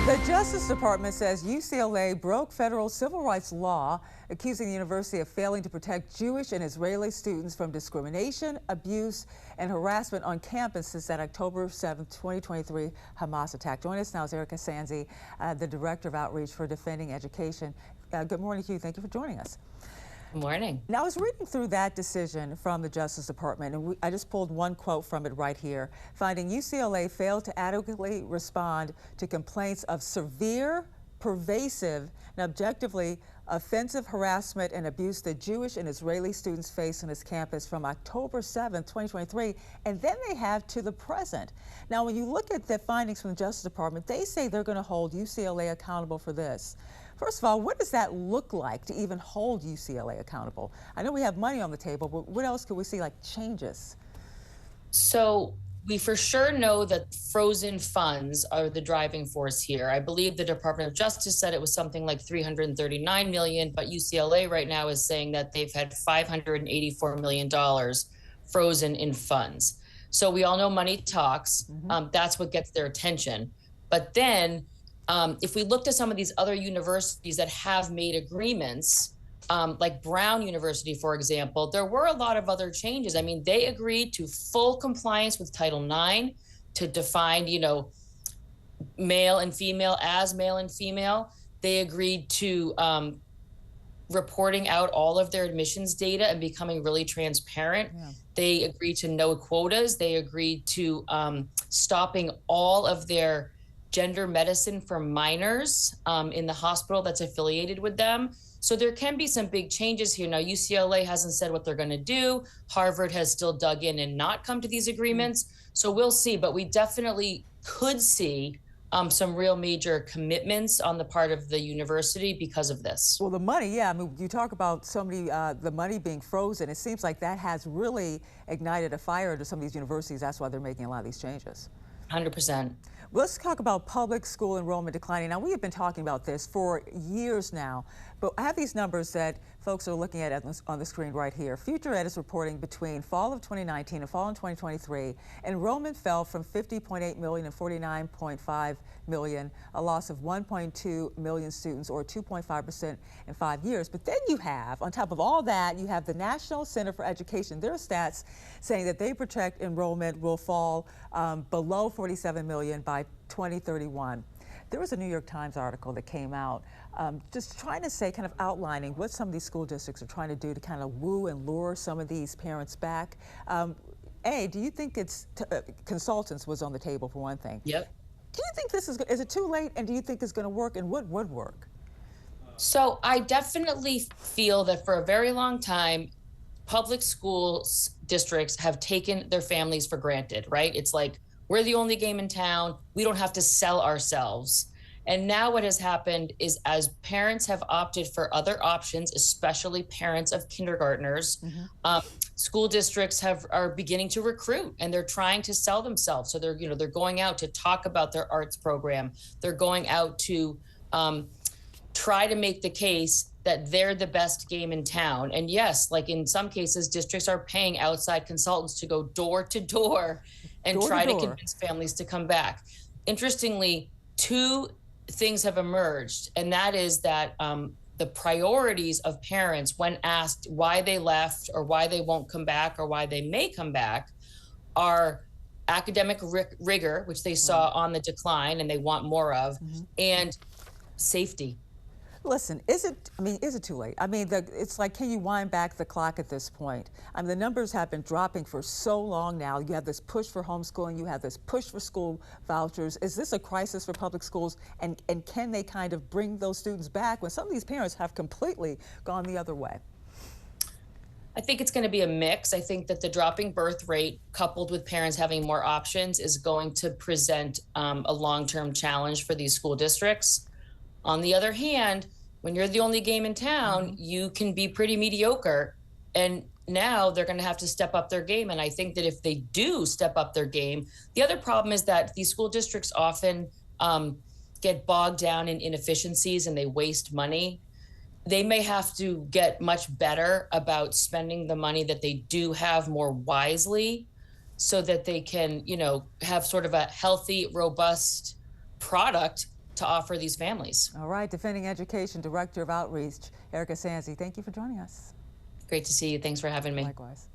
The Justice Department says UCLA broke federal civil rights law, accusing the university of failing to protect Jewish and Israeli students from discrimination, abuse, and harassment on campus since that October 7, 2023 Hamas attack. Joining us now is Erica Sanzi, the Director of Outreach for Defending Education. Good morning to you. Thank you for joining us. Good morning. Now, I was reading through that decision from the Justice Department, and I just pulled one quote from it right here, finding UCLA failed to adequately respond to complaints of severe, pervasive, and objectively offensive harassment and abuse that Jewish and Israeli students face on its campus from October 7th, 2023, and then they have to the present. Now, when you look at the findings from the Justice Department, they say they're going to hold UCLA accountable for this. First of all, what does that look like to even hold UCLA accountable? I know we have money on the table, but what else could we see like changes? So we for sure know that frozen funds are the driving force here. I believe the Department of Justice said it was something like $339 million, but UCLA right now is saying that they've had $584 million frozen in funds. So we all know money talks. That's what gets their attention. But then if we looked at some of these other universities that have made agreements, like Brown University, for example, there were a lot of other changes. I mean, they agreed to full compliance with Title IX to define, male and female as male and female. They agreed to reporting out all of their admissions data and becoming really transparent. Yeah. They agreed to no quotas. They agreed to stopping all of their gender medicine for minors in the hospital that's affiliated with them. So there can be some big changes here. Now, UCLA hasn't said what they're going to do. Harvard has still dug in and not come to these agreements. So we'll see, but we definitely could see some real major commitments on the part of the university because of this. Well, the money, yeah, I mean, you talk about the money being frozen. It seems like that has really ignited a fire to some of these universities. That's why they're making a lot of these changes. 100%. Let's talk about public school enrollment declining. Now, we have been talking about this for years now, but I have these numbers that folks are looking at on the screen right here. FutureEd is reporting between fall of 2019 and fall of 2023, enrollment fell from 50.8 million and 49.5 million, a loss of 1.2 million students, or 2.5% in 5 years. But then you have, on top of all that, you have the National Center for Education, their stats saying that they project enrollment will fall below 47 million by 2031. There was a New York Times article that came out just trying to say, kind of outlining what some of these school districts are trying to do to kind of woo and lure some of these parents back. Do you think consultants was on the table for one thing? Yep. Do you think is it too late, and do you think it's going to work, and what would work? So I definitely feel that for a very long time, public school districts have taken their families for granted, right? It's like, we're the only game in town. We don't have to sell ourselves. And now what has happened is, as parents have opted for other options, especially parents of kindergartners, school districts are beginning to recruit, and they're trying to sell themselves. So they're going out to talk about their arts program. They're going out to try to make the case that they're the best game in town. And yes, like in some cases, districts are paying outside consultants to go door to door and try to convince families to come back. Interestingly, two things have emerged, and that is that the priorities of parents when asked why they left or why they won't come back or why they may come back are academic rigor, which they saw on the decline and they want more of, and safety. Listen, is it too late? I mean, it's like, can you wind back the clock at this point? I mean, the numbers have been dropping for so long now. You have this push for homeschooling, you have this push for school vouchers. Is this a crisis for public schools? And can they kind of bring those students back when some of these parents have completely gone the other way? I think it's going to be a mix. I think that the dropping birth rate coupled with parents having more options is going to present a long-term challenge for these school districts. On the other hand, when you're the only game in town, you can be pretty mediocre. And now they're going to have to step up their game. And I think that if they do step up their game, the other problem is that these school districts often get bogged down in inefficiencies and they waste money. They may have to get much better about spending the money that they do have more wisely so that they can, have sort of a healthy, robust product to offer these families. All right, Defending Education Director of Outreach, Erica Sanzi, thank you for joining us. Great to see you. Thanks for having me. Likewise.